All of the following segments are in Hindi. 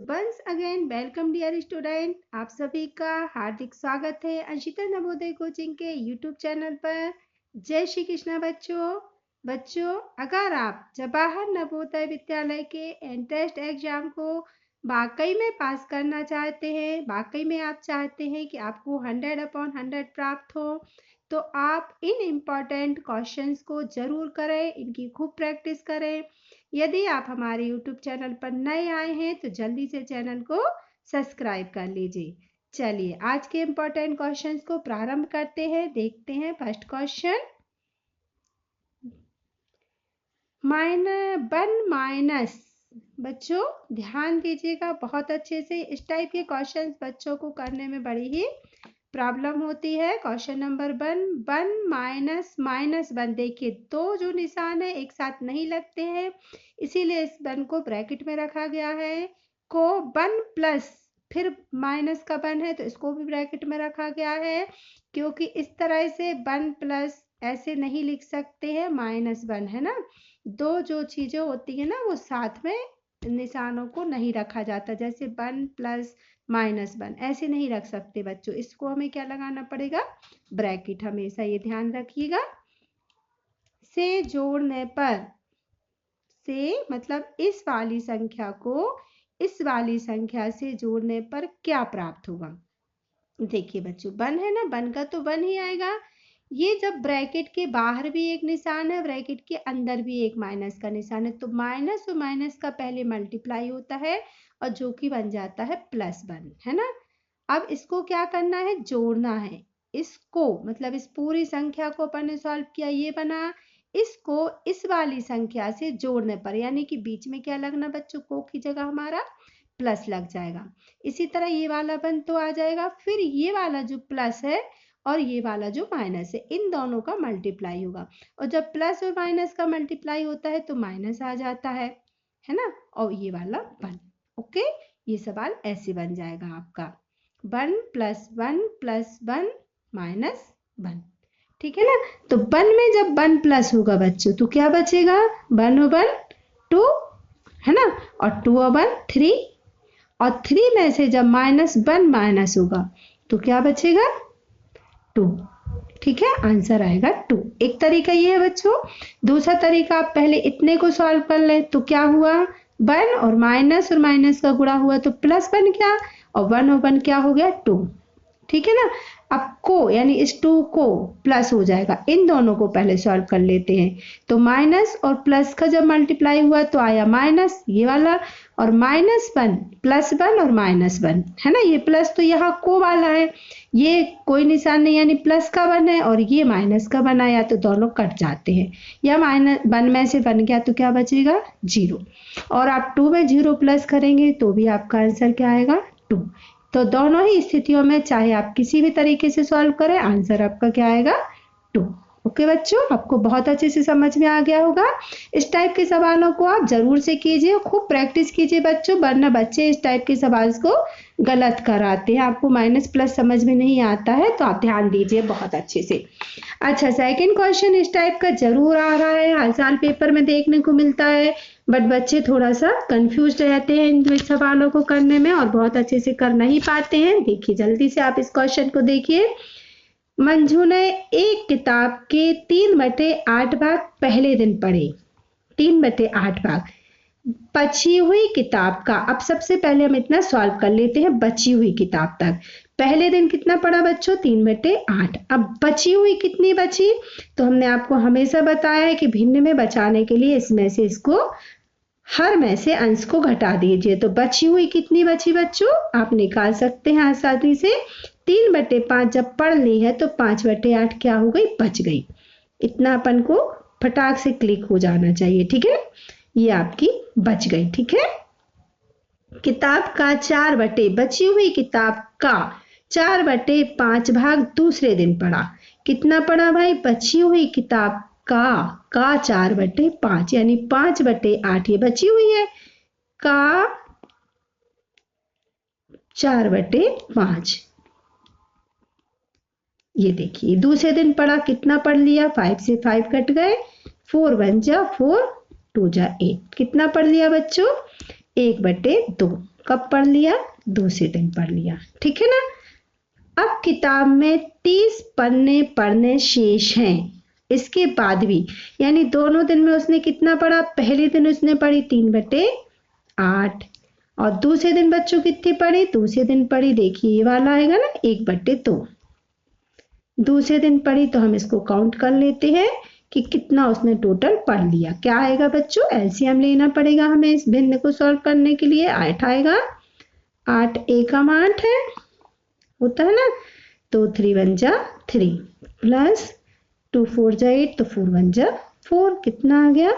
Once again welcome dear student, आप सभी का हार्दिक स्वागत है अंशिता नवोदय कोचिंग के यूट्यूब चैनल पर। जय श्री कृष्णा बच्चों, अगर आप जवाहर नवोदय विद्यालय के एंट्रेंस एग्जाम को वाकई में पास करना चाहते हैं, वाकई में आप चाहते हैं कि आपको 100/100 प्राप्त हो, तो आप इन इम्पॉर्टेंट क्वेश्चंस को जरूर करें, इनकी खूब प्रैक्टिस करें। यदि आप हमारे YouTube चैनल पर नए आए हैं तो जल्दी से चैनल को सब्सक्राइब कर लीजिए। चलिए आज के इम्पोर्टेंट क्वेश्चंस को प्रारंभ करते हैं। देखते हैं फर्स्ट क्वेश्चन, 1 बच्चों ध्यान दीजिएगा बहुत अच्छे से। इस टाइप के क्वेश्चंस बच्चों को करने में बड़ी ही प्रॉब्लम होती है। क्वेश्चन नंबर 1 देखिए दो जो निशान है एक साथ नहीं लगते हैं, इसीलिए इस 1 को ब्रैकेट में रखा गया है। को 1 प्लस फिर माइनस का 1 है तो इसको भी ब्रैकेट में रखा गया है, क्योंकि इस तरह से 1 प्लस ऐसे नहीं लिख सकते हैं, -1 है ना। दो जो चीजें होती है ना वो साथ में निशानों को नहीं रखा जाता, जैसे 1 प्लस -1 ऐसे नहीं रख सकते बच्चों। इसको हमें क्या लगाना पड़ेगा, ब्रैकेट, हमेशा ये ध्यान रखिएगा। से जोड़ने पर, से मतलब इस वाली संख्या को इस वाली संख्या से जोड़ने पर क्या प्राप्त होगा। देखिए बच्चों 1 है ना, 1 का तो 1 ही आएगा। ये जब ब्रैकेट के बाहर भी एक निशान है, ब्रैकेट के अंदर भी एक माइनस का निशान है, तो माइनस और माइनस का पहले मल्टीप्लाई होता है और जो कि बन जाता है +1, है ना। अब इसको क्या करना है, जोड़ना है। इसको मतलब इस पूरी संख्या को अपन ने सॉल्व किया, ये बना। इसको इस वाली संख्या से जोड़ने पर, यानी कि बीच में क्या लगना बच्चों, को की जगह हमारा प्लस लग जाएगा। इसी तरह ये वाला 1 तो आ जाएगा, फिर ये वाला जो प्लस है और ये वाला जो माइनस है, इन दोनों का मल्टीप्लाई होगा। और जब प्लस और माइनस का मल्टीप्लाई होता है तो माइनस आ जाता है ना। और ये वाला 1, ओके। ये सवाल ऐसे बन जाएगा आपका, 1 + 1 + 1 - 1, ठीक है ना। तो 1 में जब 1 प्लस होगा बच्चों तो क्या बचेगा, 1 और 1 2 है ना, और 2 और 1 3, और 3 में से जब -1 माइनस होगा तो क्या बचेगा, 2, ठीक है। आंसर आएगा 2। एक तरीका ये है बच्चों। दूसरा तरीका, आप पहले इतने को सॉल्व कर लें तो क्या हुआ, 1 और माइनस का गुणा हुआ तो प्लस बन गया, और 1 और 1 क्या हो गया, 2, ठीक है ना। अब को यानी इस 2 को प्लस हो जाएगा, इन दोनों को पहले सॉल्व कर लेते हैं। तो माइनस और प्लस का जब मल्टीप्लाई हुआ तो आया माइनस, ये वाला, और -1 +1 और -1 है ना। ये प्लस तो यहाँ को वाला है, ये कोई निशान नहीं, यानी प्लस का 1 है और ये माइनस का 1 आया, तो दोनों कट जाते हैं। या -1 में से 1 गया तो क्या बचेगा, 0। और आप 2 में 0 प्लस करेंगे तो भी आपका आंसर क्या आएगा, 2। तो दोनों ही स्थितियों में चाहे आप किसी भी तरीके से सॉल्व करें, आंसर आपका क्या आएगा, 2। ओके बच्चों, आपको बहुत अच्छे से समझ में आ गया होगा। इस टाइप के सवालों को आप जरूर से कीजिए, खूब प्रैक्टिस कीजिए बच्चों, वरना बच्चे इस टाइप के सवाल को गलत कराते हैं। आपको माइनस प्लस समझ में नहीं आता है तो आप ध्यान दीजिए बहुत अच्छे से। अच्छा, सेकंड क्वेश्चन इस टाइप का जरूर आ रहा है, हर साल पेपर में देखने को मिलता है, बट बच्चे थोड़ा सा कंफ्यूज रहते हैं इन सवालों को करने में और बहुत अच्छे से कर नहीं पाते हैं। देखिए जल्दी से आप इस क्वेश्चन को देखिए। मंजू ने एक किताब के 3/8 भाग पहले दिन पढ़े, 3/8 भाग। बची हुई किताब का, अब सबसे पहले हम इतना सॉल्व कर लेते हैं बची हुई किताब तक। पहले दिन कितना पढ़ा बच्चों, 3/8। अब बची हुई कितनी बची, तो हमने आपको हमेशा बताया है कि भिन्न में बचाने के लिए इसमें से इसको हर में से अंश को घटा दीजिए। तो बची हुई कितनी बची बच्चों, आप निकाल सकते हैं आसानी से। 3/5 जब पढ़ ली है तो 5/8 क्या हो गई, बच गई। इतना अपन को फटाक से क्लिक हो जाना चाहिए, ठीक है। ये आपकी बच गई, ठीक है। किताब का बची हुई किताब का 4/5 भाग दूसरे दिन पढ़ा। कितना पढ़ा भाई, बची हुई किताब का 4/5 यानी 5/8 ये बची हुई है, का 4/5। ये देखिए दूसरे दिन पढ़ा, कितना पढ़ लिया, 5 से 5 कट गए, 4 1 जा 4, 2 जा 8, कितना पढ़ लिया बच्चों, 1/2। कब पढ़ लिया? दूसरे दिन पढ़ लिया, ठीक है ना। अब किताब में 30 पन्ने पढ़ने शेष हैं, इसके बाद भी, यानी दोनों दिन में उसने कितना पढ़ा? पहले दिन उसने पढ़ी 3/8 और दूसरे दिन बच्चों कितनी पढ़ी? दूसरे दिन पढ़ी, देखिए ये वाला आएगा ना 1/2। दूसरे दिन पढ़ी तो हम इसको काउंट कर लेते हैं कि कितना उसने टोटल पढ़ लिया। क्या आएगा बच्चों? एलसीएम लेना पड़ेगा हमें इस भिन्न को सॉल्व करने के लिए। 8 आएगा, 8 एकम 8 है, होता है ना, तो 3 1 जा 3 प्लस 2 4 जा 8, तो 4 1 जा 4, कितना आ गया?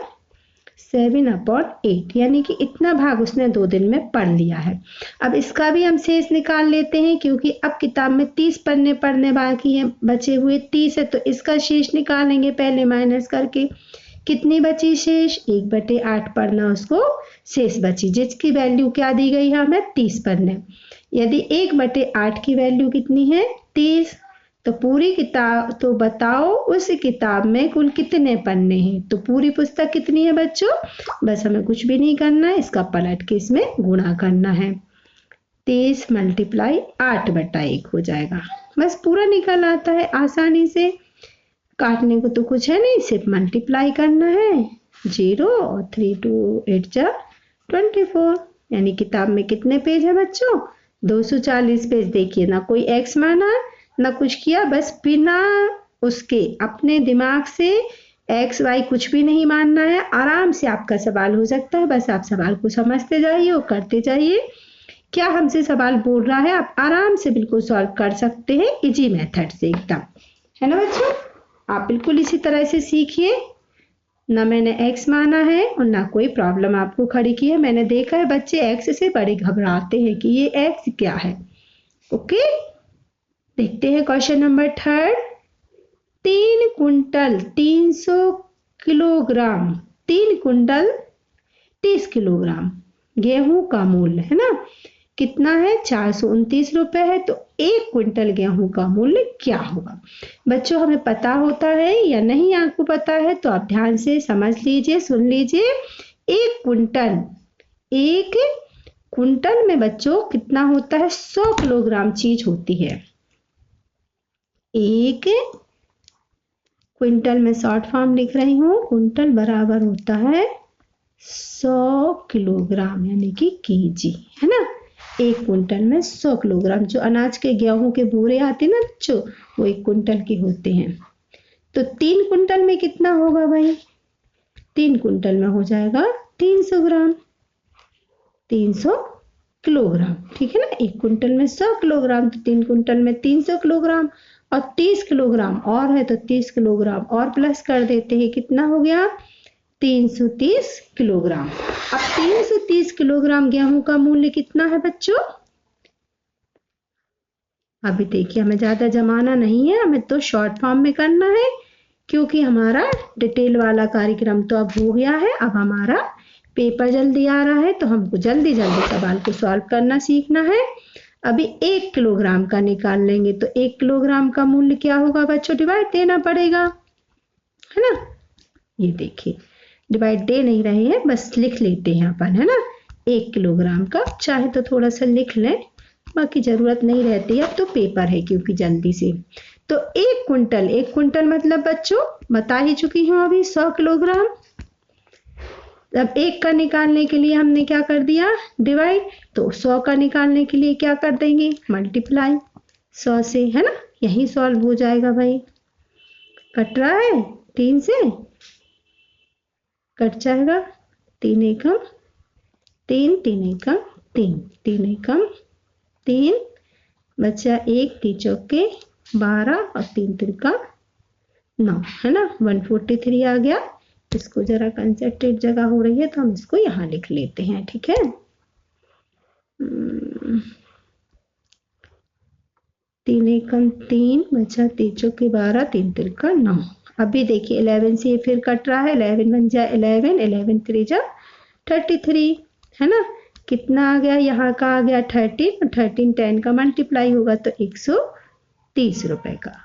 7/8, यानी कि इतना भाग उसने 2 दिन में पढ़ लिया है। अब इसका भी हम शेष निकाल लेते हैं, क्योंकि अब किताब में 30 पन्ने पढ़ने बाकी हैं, बचे हुए 30 है, तो इसका शेष निकालेंगे पहले माइनस करके। कितनी बची शेष? 1/8 पढ़ना उसको शेष बची, जिसकी वैल्यू क्या दी गई है हमें? 30 पन्ने। यदि 1/8 की वैल्यू कितनी है? 30, तो पूरी किताब, तो बताओ उस किताब में कुल कितने पन्ने हैं? तो पूरी पुस्तक कितनी है बच्चों? बस हमें कुछ भी नहीं करना है, इसका पलट के इसमें गुणा करना है। 30 × 8/1 हो जाएगा, बस पूरा निकल आता है आसानी से। काटने को तो कुछ है नहीं, सिर्फ मल्टीप्लाई करना है। 0 और 3 2 8 जा 24, यानी किताब में कितने पेज है बच्चों? 240 पेज। देखिए ना कोई एक्स माना ना कुछ किया, बस बिना उसके अपने दिमाग से एक्स वाई कुछ भी नहीं मानना है। आराम से आपका सवाल हो सकता है, बस आप सवाल को समझते जाइए और करते जाइए। क्या हमसे सवाल बोल रहा है, आप आराम से बिल्कुल सॉल्व कर सकते हैं इजी मेथड से एकदम, है ना बच्चों। आप बिल्कुल इसी तरह से सीखिए। ना मैंने एक्स माना है और ना कोई प्रॉब्लम आपको खड़ी की है। मैंने देखा है बच्चे एक्स से बड़े घबराते हैं कि ये एक्स क्या है। ओके, देखते हैं question number 3। 3 quintal 300 kilogram, 3 quintal 30 kilogram गेहूं का मूल्य है ना कितना है? 429 रुपए है। तो 1 क्विंटल गेहूं का मूल्य क्या होगा? बच्चों हमें पता होता है या नहीं आपको पता है? तो आप ध्यान से समझ लीजिए, सुन लीजिए। 1 क्विंटल में बच्चों कितना होता है? 100 किलोग्राम चीज होती है। 1 क्विंटल में शॉर्ट फॉर्म लिख रही हूँ, क्विंटल बराबर होता है 100 किलोग्राम, यानी कि केजी, है ना। 1 क्विंटल में 100 किलोग्राम, जो अनाज के गेहूं के बोरे आते हैं ना बच्चों, वो 1 क्विंटल के होते हैं। तो 3 क्विंटल में कितना होगा भाई? 3 क्विंटल में हो जाएगा 300 ग्राम, 300 किलोग्राम, ठीक है ना। 1 क्विंटल में 100 किलोग्राम, तो 3 क्विंटल में 300 किलोग्राम, और 30 किलोग्राम और है तो 30 किलोग्राम और प्लस कर देते हैं, कितना हो गया? 330 किलोग्राम। अब 330 किलोग्राम गेहूं का मूल्य कितना है बच्चों? अभी देखिए हमें ज्यादा जमाना नहीं है, हमें तो शॉर्ट फॉर्म में करना है, क्योंकि हमारा डिटेल वाला कार्यक्रम तो अब हो गया है। अब हमारा पेपर जल्दी आ रहा है, तो हमको जल्दी जल्दी सवाल को सॉल्व करना सीखना है। अभी 1 किलोग्राम का निकाल लेंगे, तो 1 किलोग्राम का मूल्य क्या होगा बच्चों? डिवाइड देना पड़ेगा, है ना। ये देखिए डिवाइड दे नहीं रहे हैं, बस लिख लेते हैं अपन, है ना। 1 किलोग्राम का, चाहे तो थोड़ा सा लिख लें, बाकी जरूरत नहीं रहती है, अब तो पेपर है क्योंकि जल्दी से। तो 1 क्विंटल मतलब बच्चों बता ही चुकी हूँ अभी 100 किलोग्राम। अब 1 का निकालने के लिए हमने क्या कर दिया? डिवाइड। तो 100 का निकालने के लिए क्या कर देंगे? मल्टीप्लाई 100 से, है ना। यही सॉल्व हो जाएगा भाई। कट रहा है 3 से, कट जाएगा। 3 एकम 3, 3 एकम 3, 3 एकम 3, बचा 1 3 चौके 12 और 3 तिरका 9, है ना। 143 आ गया। इसको जरा कंसेंट्रेट जगह हो रही है तो हम इसको यहाँ लिख लेते हैं, ठीक है। 3 एकम 3, बचा 3 चौके 12, 3 तिरका 9। अभी देखिए 11 से फिर कट रहा है, 11 बन जाए 11, 11 3 जा 33, है ना। कितना आ गया? यहाँ का आ गया 13, 13 10 का मल्टीप्लाई होगा तो 130 रुपए का।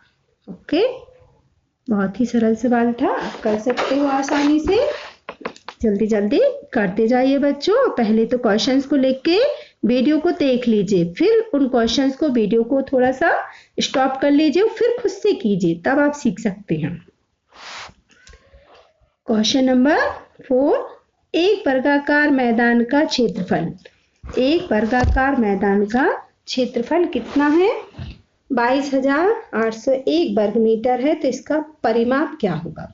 ओके, बहुत ही सरल सवाल था, आप कर सकते हो आसानी से। जल्दी जल्दी करते जाइए बच्चों। पहले तो क्वेश्चंस को लिख के वीडियो को देख लीजिए, फिर उन क्वेश्चंस को वीडियो को थोड़ा सा स्टॉप कर लीजिए और फिर खुद से कीजिए, तब आप सीख सकते हैं। क्वेश्चन नंबर 4, एक वर्गाकार मैदान का क्षेत्रफल। एक वर्गाकार मैदान का क्षेत्रफल कितना है? 22,801 वर्ग मीटर है। तो इसका परिमाप क्या होगा?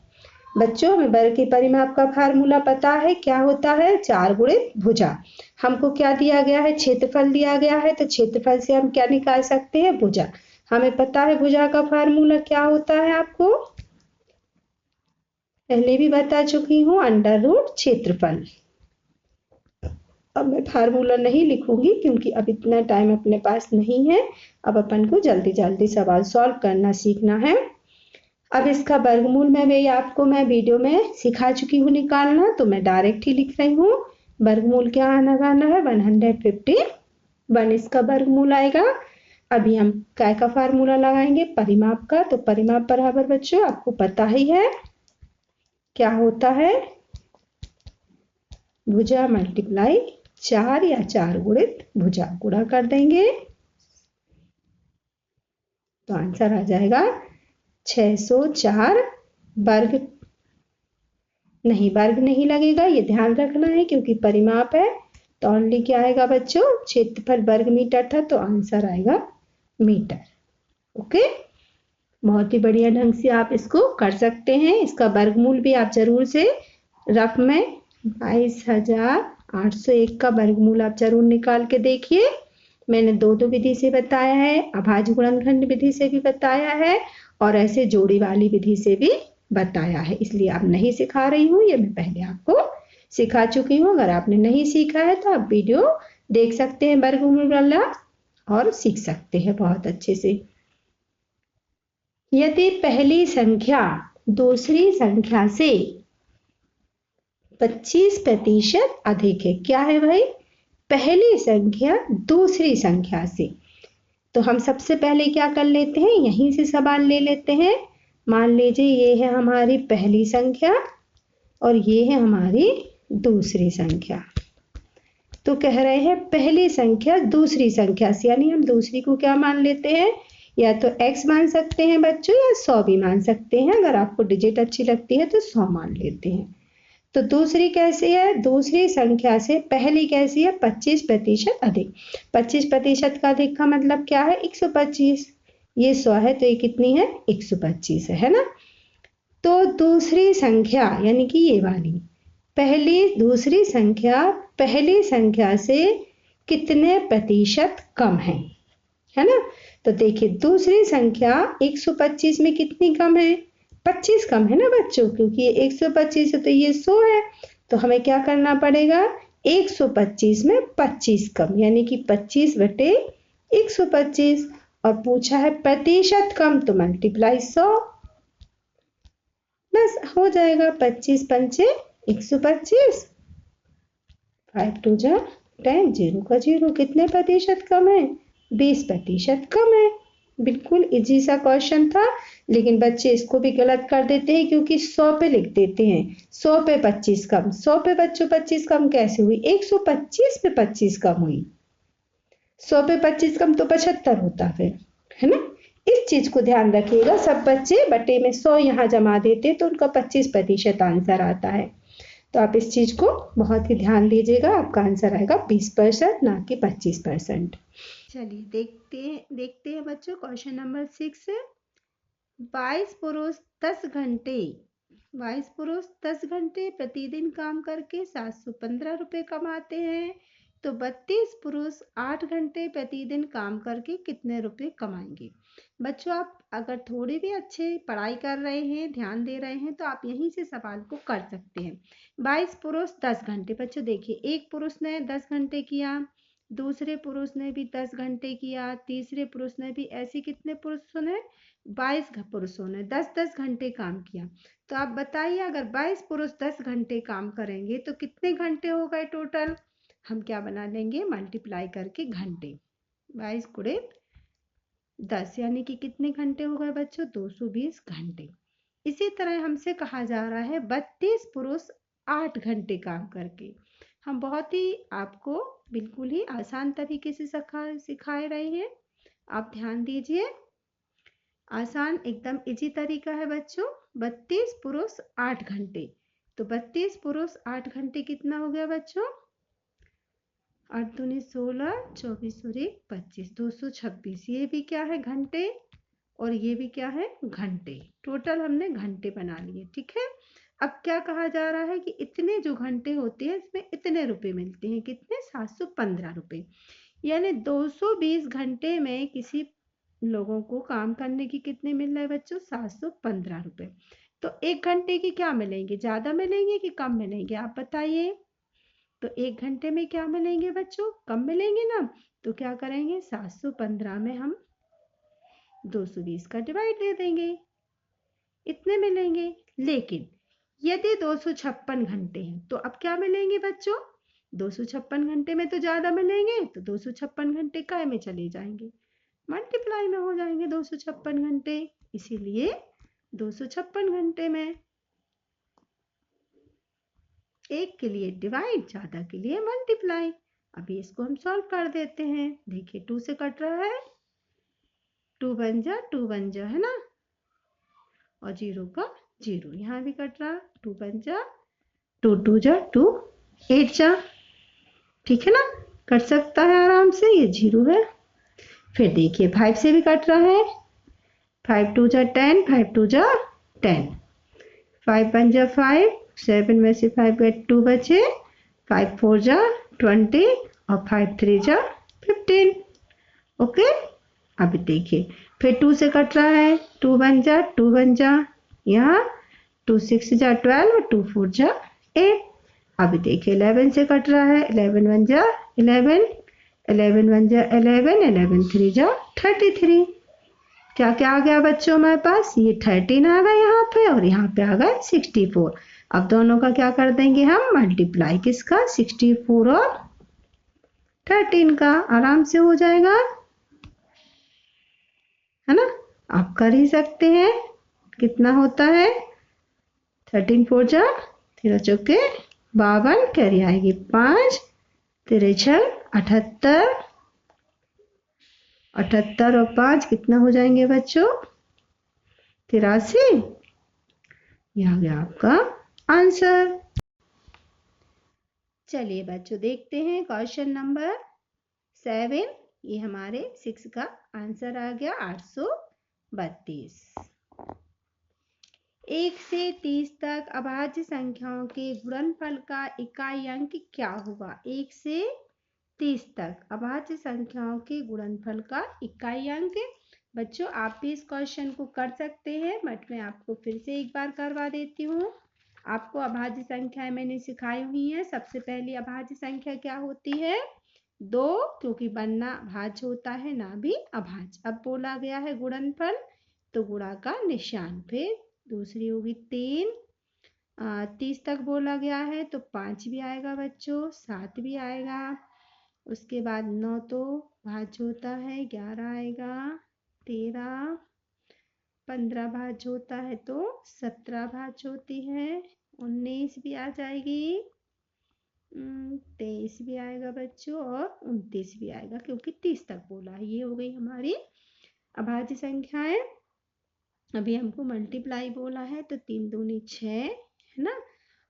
बच्चों, हमें वर्ग के परिमाप का फार्मूला पता है, क्या होता है? 4 गुणित भुजा। हमको क्या दिया गया है? क्षेत्रफल दिया गया है, तो क्षेत्रफल से हम क्या निकाल सकते हैं? भुजा। हमें पता है भुजा का फार्मूला क्या होता है, आपको पहले भी बता चुकी हूँ, अंडर रूट क्षेत्रफल। अब मैं फार्मूला नहीं लिखूंगी क्योंकि अब इतना टाइम अपने पास नहीं है। अब अपन को जल्दी जल्दी सवाल सॉल्व करना सीखना है। अब इसका वर्गमूल मैं वीडियो में सिखा चुकी हूँ निकालना, तो मैं डायरेक्ट ही लिख रही हूँ। वर्गमूल क्या लगाना है? 151 इसका वर्गमूल आएगा। अभी हम काय का फार्मूला लगाएंगे? परिमाप का। तो परिमाप बराबर बच्चों आपको पता ही है क्या होता है? भुजा मल्टीप्लाई 4 या 4 गुणित भुजा, गुणा कर देंगे तो आंसर आ जाएगा 604 वर्ग। वर्ग नहीं लगेगा, ये ध्यान रखना है क्योंकि परिमाप है। तो ओनली क्या आएगा बच्चों? क्षेत्रफल वर्ग मीटर था तो आंसर आएगा मीटर। ओके, बहुत ही बढ़िया ढंग से आप इसको कर सकते हैं। इसका वर्गमूल भी आप जरूर से रफ में 22,801 का वर्गमूल आप जरूर निकाल के देखिए। मैंने दो विधि से बताया है, अभाज्य गुणनखंड विधि से भी बताया है और ऐसे जोड़ी वाली विधि से भी बताया है। इसलिए आप नहीं सिखा रही हूँ, ये मैं पहले आपको सिखा चुकी हूँ। अगर आपने नहीं सीखा है तो आप वीडियो देख सकते हैं वर्गमूल वाला और सीख सकते हैं बहुत अच्छे से। यदि पहली संख्या दूसरी संख्या से 25% अधिक है। क्या है भाई? पहली संख्या दूसरी संख्या से। तो हम सबसे पहले क्या कर लेते हैं? यहीं से सवाल ले लेते हैं। मान लीजिए ये है हमारी पहली संख्या और ये है हमारी दूसरी संख्या। तो कह रहे हैं पहली संख्या दूसरी संख्या से, यानी हम दूसरी को क्या मान लेते हैं? या तो x मान सकते हैं बच्चों या 100 भी मान सकते हैं। अगर आपको डिजिट अच्छी लगती है तो 100 मान लेते हैं। तो दूसरी कैसी है? दूसरी संख्या से पहली कैसी है? 25% अधिक। 25% का अधिक का मतलब क्या है? 125। ये 100 है तो ये कितनी है? 125 है ना। तो दूसरी संख्या यानी कि ये वाली दूसरी संख्या पहली संख्या से कितने प्रतिशत कम है ना। तो देखिए दूसरी संख्या 125 में कितनी कम है? 25 कम है ना बच्चों, क्योंकि ये 125 है तो ये 100 है। तो हमें क्या करना पड़ेगा? 125 में 25 कम, यानी कि 25/125। और पूछा है प्रतिशत कम तो मल्टीप्लाई 100, बस हो जाएगा। 25 पंचे 125, 5 2 जा 10, 0 का 0। कितने प्रतिशत कम है? 20% कम है। बिल्कुल इजी सा क्वेश्चन था, लेकिन बच्चे इसको भी गलत कर देते हैं क्योंकि 100 पे लिख देते हैं। 100 पे 25 कम, 100 पे बच्चों 25 कम कैसे हुई? 125 पे 25 कम हुई। 100 पे 25 कम तो 75 होता फिर, है ना। इस चीज को ध्यान रखिएगा। सब बच्चे बटे में 100 यहाँ जमा देते तो उनका 25% आंसर आता है। तो आप इस चीज को बहुत ही ध्यान दीजिएगा। आपका आंसर आएगा 20%, ना कि 25%। चलिए देखते हैं बच्चों क्वेश्चन नंबर 6। 22 पुरुष 10 घंटे प्रतिदिन काम करके 715 रुपए कमाते हैं। तो 32 पुरुष 8 घंटे प्रतिदिन काम करके कितने रुपए कमाएंगे? बच्चों, आप अगर थोड़ी भी अच्छे पढ़ाई कर रहे हैं, ध्यान दे रहे हैं, तो आप यहीं से सवाल को कर सकते हैं। 22 पुरुष 10 घंटे। बच्चों देखिए, एक पुरुष ने 10 घंटे किया, दूसरे पुरुष ने भी 10 घंटे किया, तीसरे पुरुष ने भी, ऐसे कितने पुरुषों ने? 22 पुरुषों ने 10-10 घंटे काम किया। तो आप बताइए, अगर 22 पुरुष 10 घंटे काम करेंगे तो कितने घंटे हो गए टोटल? हम क्या बना लेंगे? मल्टीप्लाई करके घंटे। 22 गुणे 10 यानी कि कितने घंटे हो गए बच्चों? 220 घंटे। इसी तरह हमसे कहा जा रहा है 32 पुरुष 8 घंटे काम करके। हम बहुत ही आपको बिल्कुल ही आसान तरीके से सिखाए रहे हैं। आप ध्यान दीजिए, आसान एकदम इजी तरीका है बच्चों। 32 पुरुष 8 घंटे, तो 32 पुरुष 8 घंटे कितना हो गया बच्चों? 8 दूनी 16, 24 और 1 25, 226। ये भी क्या है? घंटे। और ये भी क्या है? घंटे। टोटल हमने घंटे बना लिए, ठीक है। अब क्या कहा जा रहा है कि इतने जो घंटे होते हैं इसमें इतने रुपए मिलते हैं। कितने? 715 रुपए। यानी 220 घंटे में किसी लोगों को काम करने की कितने मिल रहे हैं बच्चों? 715 रुपए। तो 1 घंटे की क्या मिलेंगे? ज्यादा मिलेंगे कि कम मिलेंगे? आप बताइए। तो 1 घंटे में क्या मिलेंगे बच्चों? कम मिलेंगे ना। तो क्या करेंगे? 715 में हम 220 का डिवाइड दे देंगे, इतने मिलेंगे। लेकिन यदि 256 घंटे हैं तो अब क्या मिलेंगे बच्चों? 256 घंटे में तो ज्यादा मिलेंगे, तो 256 घंटे काय में चले जाएंगे? मल्टीप्लाई में हो जाएंगे 256 घंटे। इसीलिए 256 घंटे में, एक के लिए डिवाइड, ज्यादा के लिए मल्टीप्लाई। अभी इसको हम सॉल्व कर देते हैं। देखिए 2 से कट रहा है, 2 बन जा है ना, और 0 का 0 यहाँ भी कट रहा, 2 बन जा, 2 2 जा 2, 8 जा, ठीक है ना, कट सकता है आराम से, ये 0 है। फिर देखिए 5 से भी कट रहा है, 5 2 जा 10, 5 2 जा 10, 5 1 जा 5, 7 में से 5 गए 2 बचे, 5 4 जा 20 और 5 3 जा 15। ओके। अब देखिए फिर 2 से कट रहा है, 2 बन जा, यहाँ 2 6 जा 12 और 2 4 जा 8। अब देखिए 11 से कट रहा है, 11 1 जा 11, 11 1 जा 11, 11 3 जा 33। क्या क्या आ गया बच्चों हमारे पास? ये 13 आ गया यहाँ पे, और यहाँ पे आ गया 64। अब दोनों का क्या कर देंगे हम? मल्टीप्लाई। किसका? 64 और 13 का। आराम से हो जाएगा, है ना। आप कर ही सकते हैं। कितना होता है? 13 4 जा 13 चौके 52, कैरी आएगी 5, 13 छल 78, 78 और 5 कितना हो जाएंगे बच्चों? 83। यह आ गया आपका आंसर। चलिए बच्चों देखते हैं क्वेश्चन नंबर 7। ये हमारे 6 का आंसर आ गया 832। 1 से 30 तक अभाज्य संख्याओं के गुणनफल का इकाई अंक क्या होगा? 1 से 30 तक अभाज्य संख्याओं के गुणनफल का इकाई अंक। बच्चों आप भी इस क्वेश्चन को कर सकते हैं, बट मैं आपको फिर से एक बार करवा देती हूँ। आपको अभाज्य संख्याएं मैंने सिखाई हुई हैं। सबसे पहली अभाज्य संख्या क्या होती है? 2, क्योंकि बनना भाज्य होता है ना भी अभाज्य। अब बोला गया है गुणनफल, तो गुणा का निशान। फिर दूसरी होगी 3, 30 तक बोला गया है तो 5 भी आएगा बच्चों, 7 भी आएगा। उसके बाद 9 तो भाज्य होता है, 11 आएगा, 13, 15 भाज्य होता है तो 17 भाज्य होती है, 19 भी आ जाएगी, 23 भी आएगा बच्चों, और 29 भी आएगा, क्योंकि 30 तक बोला है। ये हो गई हमारी अभाज्य संख्याएं। अभी हमको मल्टीप्लाई बोला है तो 3 दूनी 6, है ना,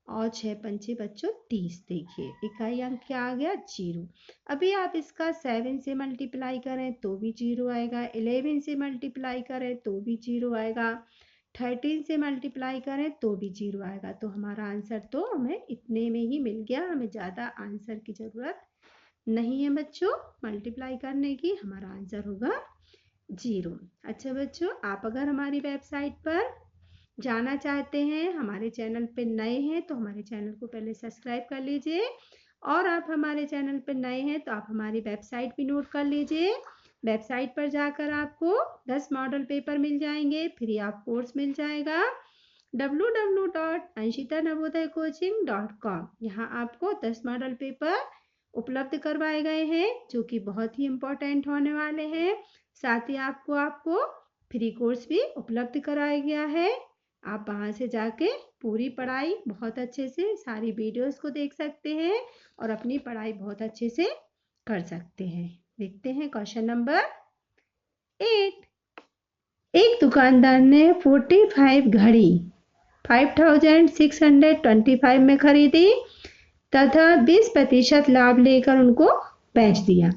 और 6 पंचे बच्चों 30। देखिए इकाई अंक क्या आ गया? 0। अभी आप इसका 7 से मल्टीप्लाई करें तो भी 0 आएगा, 11 से मल्टीप्लाई करें तो भी 0 आएगा, 13 से मल्टीप्लाई करें तो भी 0 आएगा। तो हमारा आंसर तो हमें इतने में ही मिल गया, हमें ज़्यादा आंसर की ज़रूरत नहीं है बच्चों मल्टीप्लाई करने की। हमारा आंसर होगा 0। अच्छा बच्चों, आप अगर हमारी वेबसाइट पर जाना चाहते हैं, हमारे चैनल पे नए हैं, तो हमारे चैनल को पहले सब्सक्राइब कर लीजिए, और आप हमारे चैनल पे नए हैं तो आप हमारी वेबसाइट भी नोट कर लीजिए। वेबसाइट पर जाकर आपको 10 मॉडल पेपर मिल जाएंगे, फ्री ऑफ कोर्स मिल जाएगा, www.anshitanavodayacoaching.com। यहाँ आपको 10 मॉडल पेपर उपलब्ध करवाए गए हैं जो कि बहुत ही इम्पोर्टेंट होने वाले हैं। साथ ही आपको फ्री कोर्स भी उपलब्ध कराया गया है। आप वहाँ से जाके पूरी पढ़ाई बहुत अच्छे से, सारी वीडियोस को देख सकते हैं और अपनी पढ़ाई बहुत अच्छे से कर सकते हैं। देखते हैं क्वेश्चन नंबर 8। एक दुकानदार ने 45 घड़ी 5625 में खरीदी तथा 20% लाभ लेकर उनको बेच दिया।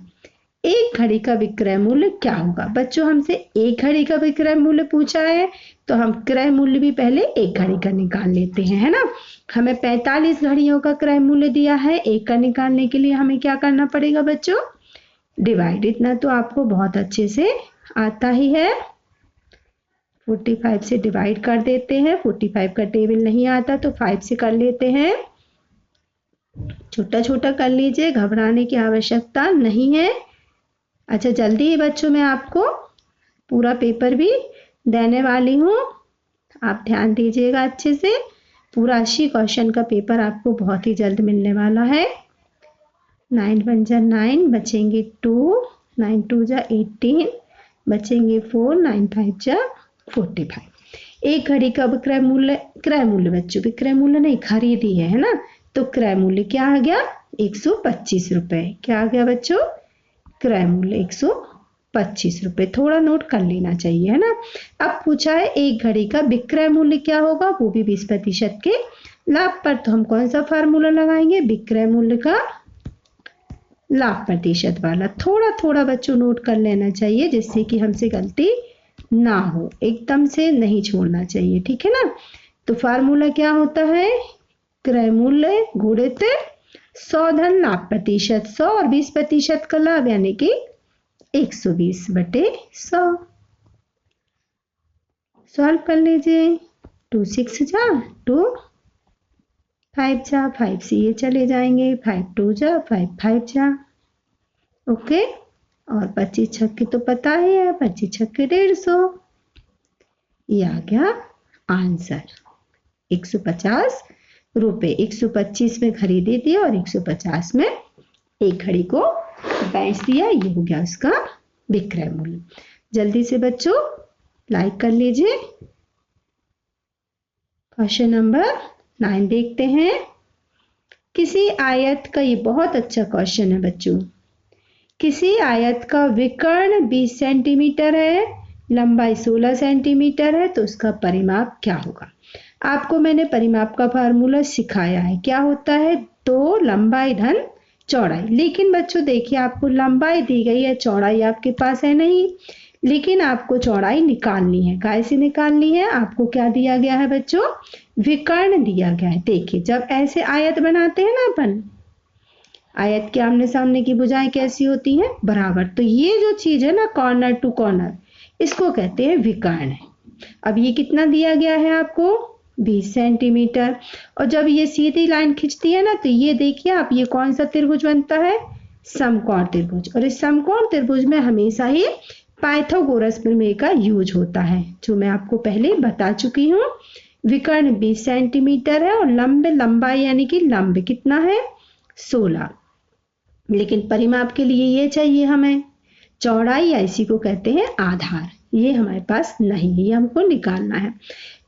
एक घड़ी का विक्रय मूल्य क्या होगा? बच्चों हमसे एक घड़ी का विक्रय मूल्य पूछा है तो हम क्रय मूल्य भी पहले एक घड़ी का निकाल लेते हैं, है ना। हमें 45 घड़ियों का क्रय मूल्य दिया है, एक का निकालने के लिए हमें क्या करना पड़ेगा बच्चों? डिवाइड। इतना तो आपको बहुत अच्छे से आता ही है। 45 से डिवाइड कर देते हैं। 45 का टेबल नहीं आता तो 5 से कर लेते हैं। छोटा छोटा कर लीजिए, घबराने की आवश्यकता नहीं है। अच्छा जल्दी ही बच्चों मैं आपको पूरा पेपर भी देने वाली हूँ, आप ध्यान दीजिएगा अच्छे से। पूरा 80 क्वेश्चन का पेपर आपको बहुत ही जल्द मिलने वाला है। 9 1 जा 9, बचेंगे 2, 9 2 जा 18, बचेंगे 4, 9 5 जा 45। एक घड़ी का विक्रय मूल्य, क्रय मूल्य बच्चों, विक्रय मूल्य नहीं खरीदी है ना, तो क्रय मूल्य क्या आ गया? 125 रुपए। क्या आ गया बच्चों? क्रय मूल्य 125 रुपए। थोड़ा नोट कर लेना चाहिए, है ना। अब पूछा है एक घड़ी का विक्रय मूल्य क्या होगा, वो भी 20% के लाभ पर। तो हम कौन सा फार्मूला लगाएंगे? विक्रय मूल्य का लाभ प्रतिशत वाला। थोड़ा थोड़ा बच्चों नोट कर लेना चाहिए जिससे कि हमसे गलती ना हो, एकदम से नहीं छोड़ना चाहिए, ठीक है ना। तो फार्मूला क्या होता है? क्रय मूल्य गुणित 100 धन लाभ प्रतिशत। 100 और 20% का लाभ यानी कि 120/100। सॉल्व कर लीजिए। 2 6 जा 2, 5 जा 5 से ये चले जाएंगे, 5 2 जा 5 5 जा। ओके, और 25 छक्के तो पता ही है, 25 छक्के 150। ये आ गया आंसर 150 रुपए। 125 में खरीदी थी और 150 में एक घड़ी को बेच दिया। ये हो गया उसका विक्रय मूल्य। जल्दी से बच्चों लाइक कर लीजिए। क्वेश्चन नंबर 9 देखते हैं। किसी आयत का, ये बहुत अच्छा क्वेश्चन है बच्चों। किसी आयत का विकर्ण 20 सेंटीमीटर है, लंबाई 16 सेंटीमीटर है, तो उसका परिमाप क्या होगा? आपको मैंने परिमाप का फार्मूला सिखाया है। क्या होता है? 2 लंबाई धन चौड़ाई। लेकिन बच्चों देखिए, आपको लंबाई दी गई है, चौड़ाई आपके पास है नहीं, लेकिन आपको चौड़ाई निकालनी है। कैसे निकालनी है? आपको क्या दिया गया है बच्चों? विकर्ण दिया गया है। देखिए जब ऐसे आयत बनाते हैं ना अपन, आयत के आमने सामने की भुजाएं कैसी होती हैं? बराबर। तो ये जो चीज है ना, कॉर्नर टू कॉर्नर, इसको कहते हैं विकर्ण। अब ये कितना दिया गया है आपको? 20 सेंटीमीटर। और जब ये सीधी लाइन खिंचती है ना, तो ये देखिए आप, ये कौन सा त्रिभुज बनता है? समकोण त्रिभुज। और इस समकोण त्रिभुज में हमेशा ही पाइथागोरस प्रमेय का यूज होता है, जो मैं आपको पहले बता चुकी हूँ। विकर्ण 20 सेंटीमीटर है और लंबाई यानी कि लंब कितना है? 16। लेकिन परिमाप के लिए ये चाहिए हमें चौड़ाई, या इसी को कहते हैं आधार। ये हमारे पास नहीं है, ये हमको निकालना है।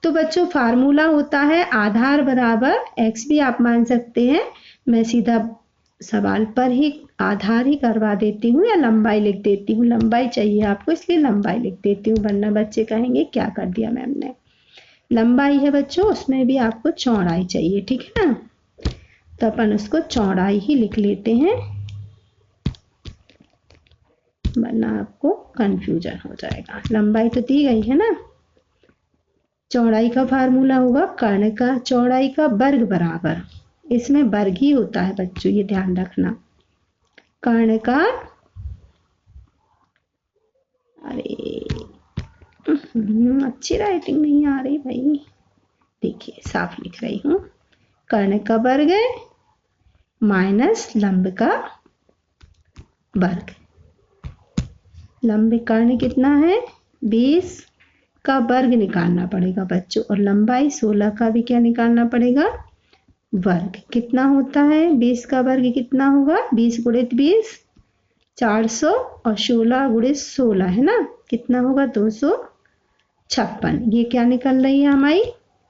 तो बच्चों फार्मूला होता है आधार बराबर x भी आप मान सकते हैं। मैं सीधा सवाल पर ही आधार ही करवा देती हूँ, या लंबाई लिख देती हूँ। लंबाई चाहिए आपको इसलिए लंबाई लिख देती हूँ, वरना बच्चे कहेंगे क्या कर दिया मैम ने। लंबाई है बच्चों, उसमें भी आपको चौड़ाई चाहिए, ठीक है ना। तो अपन उसको चौड़ाई ही लिख लेते हैं, वरना आपको कंफ्यूजन हो जाएगा। लंबाई तो दी गई है ना। चौड़ाई का फार्मूला होगा कर्ण का चौड़ाई का वर्ग बराबर, इसमें वर्ग ही होता है बच्चों, ये ध्यान रखना। कर्ण का, अरे अच्छी राइटिंग नहीं आ रही भाई, देखिए साफ लिख रही हूँ। कर्ण का वर्ग माइनस लंब का वर्ग। लंब कर्ण कितना है? 20 का वर्ग निकालना पड़ेगा बच्चों, और लंबाई 16 का भी क्या निकालना पड़ेगा? वर्ग। कितना होता है 20 का वर्ग? कितना होगा? 20 गुणित 20 400, और 16 गुणित 16 है ना, कितना होगा? 256। ये क्या निकल रही है हमारी?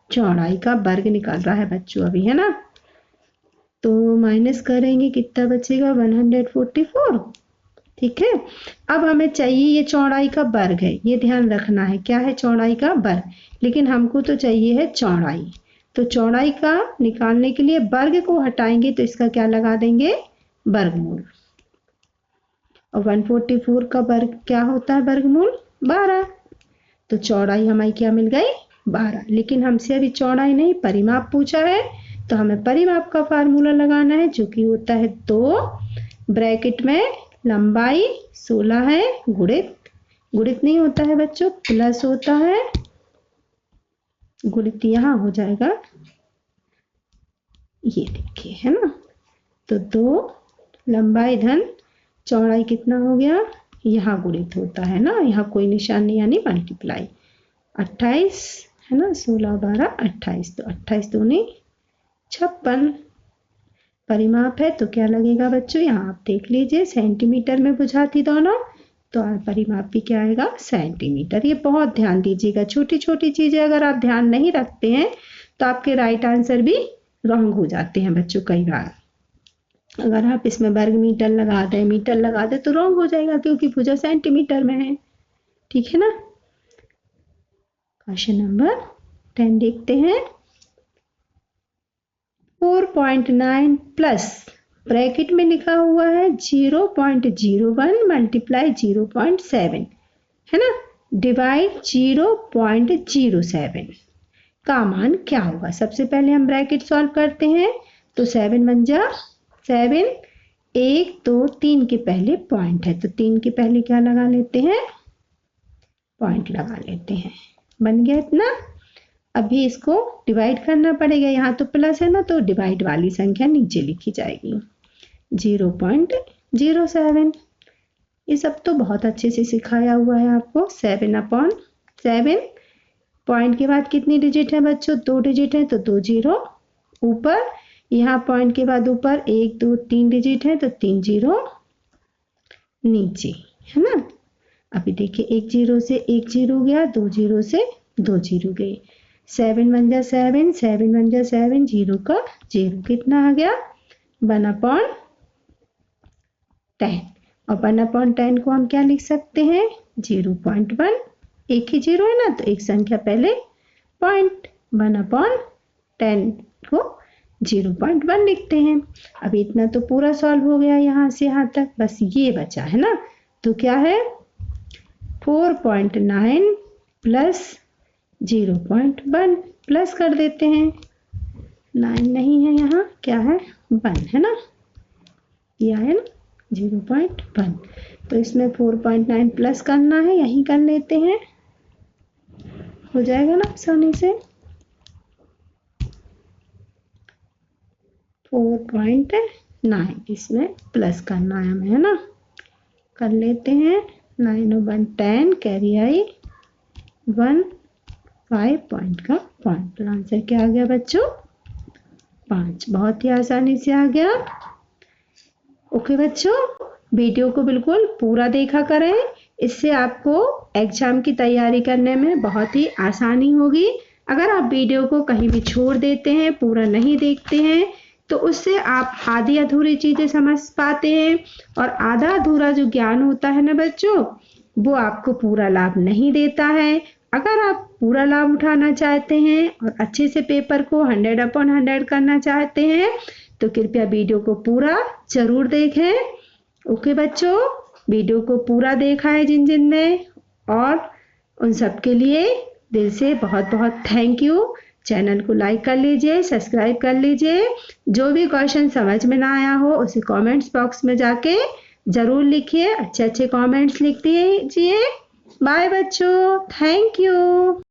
चौड़ाई का वर्ग निकल रहा है बच्चों अभी, है ना। तो माइनस करेंगे कितना बचेगा 144। ठीक है, अब हमें चाहिए ये चौड़ाई का वर्ग है, ये ध्यान रखना है क्या है चौड़ाई का वर्ग, लेकिन हमको तो चाहिए है चौड़ाई। तो चौड़ाई का निकालने के लिए वर्ग को हटाएंगे तो इसका क्या लगा देंगे वर्गमूल। और 144 का वर्ग क्या होता है वर्गमूल 12। तो चौड़ाई हमारी क्या मिल गई 12। लेकिन हमसे अभी चौड़ाई नहीं परिमाप पूछा है, तो हमें परिमाप का फार्मूला लगाना है जो कि होता है 2 ब्रैकेट में लंबाई 16 है गुणित नहीं होता है बच्चों प्लस होता है, गुणित यहाँ हो जाएगा ये देखिए है ना। तो 2 लंबाई धन चौड़ाई कितना हो गया, यहाँ गुणित होता है ना, यहाँ कोई निशान नहीं यानी मल्टीप्लाई 28 है ना, 16 12 28, तो 28 दूनी 56 परिमाप है। तो क्या लगेगा बच्चों यहाँ आप देख लीजिए सेंटीमीटर में बुझाती दोनों, तो परिमाप भी क्या आएगा सेंटीमीटर। ये बहुत ध्यान दीजिएगा, छोटी छोटी चीजें अगर आप ध्यान नहीं रखते हैं तो आपके राइट आंसर भी रॉन्ग हो जाते हैं बच्चों कई बार। अगर आप इसमें वर्ग मीटर लगा दे तो रॉन्ग हो जाएगा क्योंकि भुजा सेंटीमीटर में है। ठीक है ना। क्वेश्चन नंबर 10 देखते हैं। 4.9 प्लस ब्रैकेट में लिखा हुआ है 0.01 मल्टीप्लाई 0.7 है ना, डिवाइड 0.07 का मान क्या होगा। सबसे पहले हम ब्रैकेट सॉल्व करते हैं तो 7 बन जा 7, 1 2 3 के पहले पॉइंट है तो 3 के पहले क्या लगा लेते हैं पॉइंट लगा लेते हैं, बन गया इतना। अभी इसको डिवाइड करना पड़ेगा, यहाँ तो प्लस है ना तो डिवाइड वाली संख्या नीचे लिखी जाएगी 0.07। ये सब तो बहुत अच्छे से सिखाया हुआ है आपको। 7/7 पॉइंट के बाद कितनी डिजिट है बच्चों 2 डिजिट है तो 2 जीरो ऊपर, यहाँ पॉइंट के बाद ऊपर 1 2 3 डिजिट है तो 3 जीरो नीचे है ना। अभी देखिए 1 जीरो से 1 जीरो गया, 2 जीरो से 2 जीरो गए, 7 बन जा 7, 7 बन जा 7, जीरो का जीरो कितना आ गया 1/10। और 1/10 को हम क्या लिख सकते हैं 0.1, एक ही जीरो है ना तो एक संख्या पहले पॉइंट 1/10 को 0.1 लिखते हैं। अब इतना तो पूरा सॉल्व हो गया यहाँ से यहाँ तक, बस ये बचा है ना। तो क्या है 4.9 प्लस 0.1 प्लस कर देते हैं, 9 नहीं है यहाँ क्या है 1 है ना, यह है ना 0.1। तो इसमें 4.9 प्लस करना है, यही कर लेते हैं हो जाएगा ना आसानी से। 4.9 इसमें प्लस करना है हमें है ना, कर लेते हैं 9 1 10 कैरी आई 1 5 पॉइंट का पॉइंट, तो आंसर क्या आ गया बच्चों 5। बहुत ही आसानी से आ गया। ओके बच्चों, वीडियो को बिल्कुल पूरा देखा करें, इससे आपको एग्जाम की तैयारी करने में बहुत ही आसानी होगी। अगर आप वीडियो को कहीं भी छोड़ देते हैं पूरा नहीं देखते हैं तो उससे आप आधी अधूरी चीजें समझ पाते हैं, और आधा अधूरा जो ज्ञान होता है ना बच्चों वो आपको पूरा लाभ नहीं देता है। अगर आप पूरा लाभ उठाना चाहते हैं और अच्छे से पेपर को 100/100 करना चाहते हैं तो कृपया वीडियो को पूरा जरूर देखें। ओके बच्चों, वीडियो को पूरा देखा है जिन जिन ने, और उन सब के लिए दिल से बहुत बहुत थैंक यू। चैनल को लाइक कर लीजिए, सब्सक्राइब कर लीजिए। जो भी क्वेश्चन समझ में ना आया हो उसे कमेंट्स बॉक्स में जाके जरूर लिखिए, अच्छे अच्छे कमेंट्स लिख दीजिए। बाय बच्चों, थैंक यू।